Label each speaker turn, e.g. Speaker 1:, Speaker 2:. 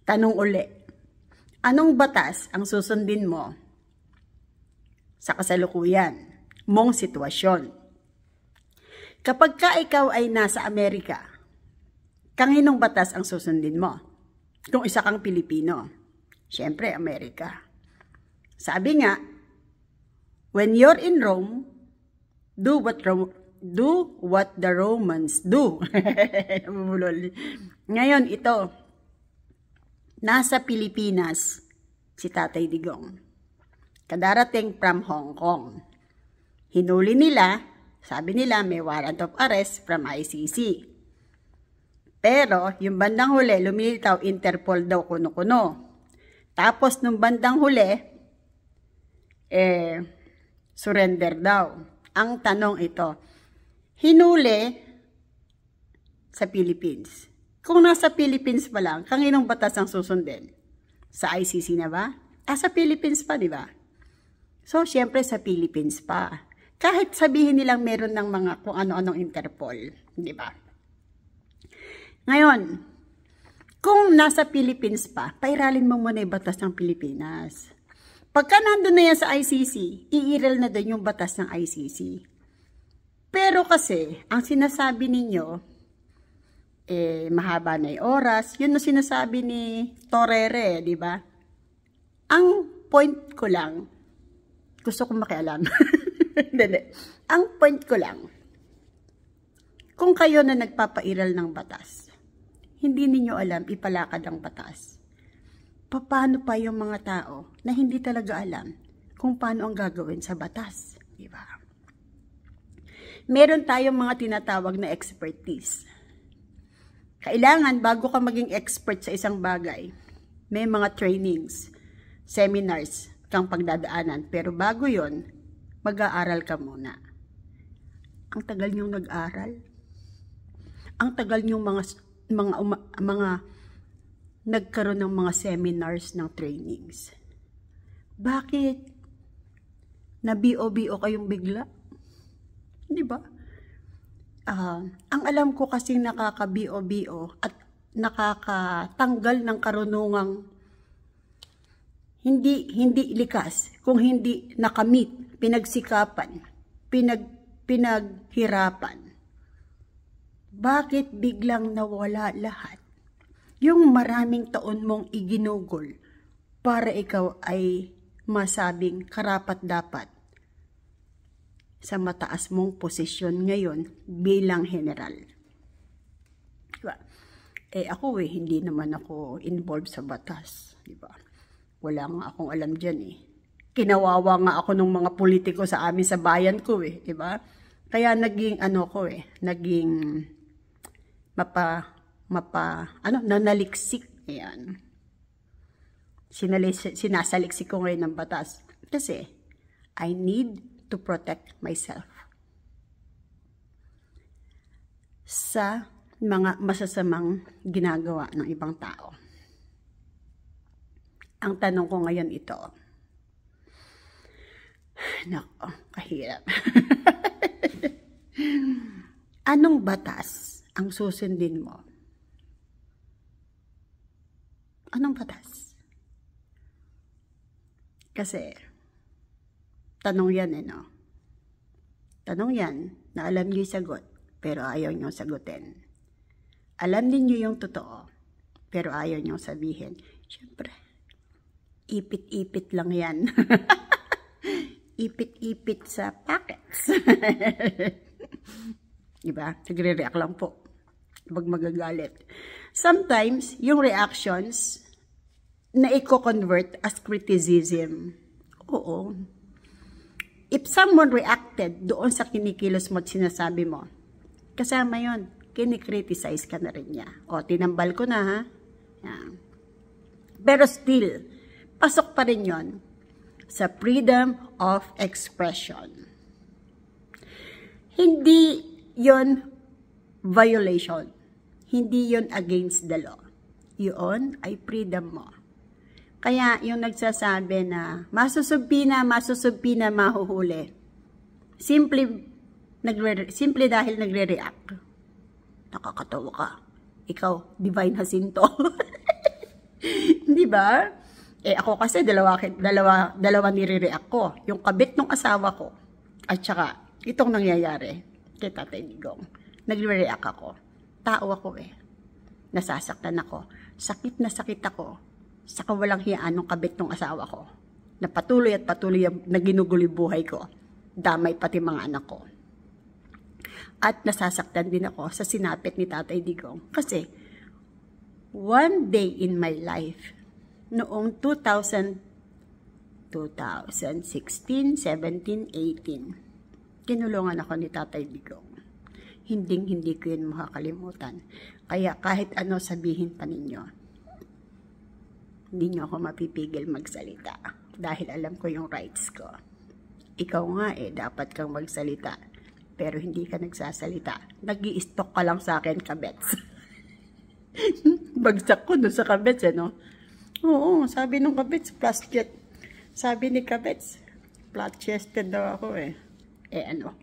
Speaker 1: Tanong uli, anong batas ang susundin mo sa kasalukuyan mong sitwasyon? Kapag ka ikaw ay nasa Amerika, kanginong batas ang susundin mo? Kung isa kang Pilipino, syempre Amerika. Sabi nga, when you're in Rome, do what the Romans do. Ngayon ito, nasa Pilipinas si Tatay Digong. Kadarating from Hong Kong. Hinuli nila, sabi nila may warrant of arrest from ICC. Pero yung bandang huli, lumilitaw Interpol daw kuno-kuno. Tapos nung bandang huli, surrender daw. Ang tanong ito, hinuli sa Philippines. Kung nasa Philippines pa lang, kanginong batas ang susundin? Sa ICC na ba? Sa Philippines pa, di ba? So, syempre sa Philippines pa. Kahit sabihin nilang meron ng mga kung ano-anong Interpol, di ba? Ngayon, kung nasa Philippines pa, pairalin mo muna yung batas ng Pilipinas. Pagka nandun na yan sa ICC, iiral na doon yung batas ng ICC. Pero kasi, ang sinasabi ninyo, mahaba na yung oras. Yun na sinasabi ni Torere, di ba? Ang point ko lang, gusto kong makialam. Ang point ko lang, kung kayo na nagpapairal ng batas, hindi ninyo alam ipalakad ang batas. Paano pa yung mga tao na hindi talaga alam kung paano ang gagawin sa batas, di ba? Meron tayong mga tinatawag na expertise. Kailangan, bago ka maging expert sa isang bagay, may mga trainings, seminars kang pagdadaanan. Pero bago yon, mag-aaral ka muna. Ang tagal niyong nag-aral. Ang tagal niyong mga nagkaroon ng mga seminars ng trainings. Bakit? Na-BO-BO kayong bigla? Di ba? Ang alam ko kasing nakaka-BO-BO at nakakatanggal ng karunungang hindi likas, kung hindi nakamit, pinagsikapan, pinaghirapan. Bakit biglang nawala lahat? Yung maraming taon mong iginugol para ikaw ay masabing karapat-dapat sa mataas mong posisyon ngayon bilang general. Diba? Ako hindi naman ako involved sa batas. Diba? Wala nga akong alam dyan Kinawawa nga ako ng mga politiko sa amin sa bayan ko Diba? Kaya naging naging nanaliksik. Ayan. Sinasaliksik ko ngayon ng batas. Kasi, I need to protect myself sa mga masasamang ginagawa ng ibang tao. Ang tanong ko ngayon ito, nako, kahirap. Anong batas ang susundin mo? Anong batas? Kasi, tanong yan Tanong yan na alam niyo yung sagot, pero ayaw niyo sagutin. Alam niyo yung totoo, pero ayaw niyo sabihin. Siyempre, ipit-ipit lang yan. Ipit-ipit sa packets. Diba? Nagre-react lang po. Huwag magagalit. Sometimes, yung reactions na i-convert as criticism. Oo. If someone reacted doon sa kinikilos mo at sinasabi mo, kasama yon, kinikriticize ka na rin niya. O, tinambal ko na ha. Yan. Pero still, pasok pa rin yon sa freedom of expression. Hindi yon violation. Hindi yon against the law. Yun ay freedom mo. Kaya yung nagsasabi na masusubpi na, mahuhuli. Simple dahil nagre-react. Nakakatawa ka. Ikaw, Divine Jacinto. Di ba? Eh ako kasi dalawa nire-react ko. Yung kabit ng asawa ko at saka itong nangyayari kay Tatay Digong. Nagre-react ako. Tao ako eh. Nasasaktan ako. Sakit na sakit ako sa kawalang hiyaan ng kabit ng asawa ko. Na patuloy at patuloy na ginugulo buhay ko. Damay pati mga anak ko. At nasasaktan din ako sa sinapit ni Tatay Digong. Kasi, one day in my life, noong 2016, 17, 18, kinulungan ako ni Tatay Digong. Hindi ko yun makakalimutan. Kaya kahit ano sabihin pa ninyo, hindi nyo ako mapipigil magsalita. Dahil alam ko yung rights ko. Ikaw nga dapat kang magsalita. Pero hindi ka nagsasalita. Nag-i-stalk ka lang sa akin, kabets. Bagsak ko doon sa kabets, no? Oo, sabi nung kabets, flat-chested. Sabi ni kabets, flat-chested daw ako, Eh ano?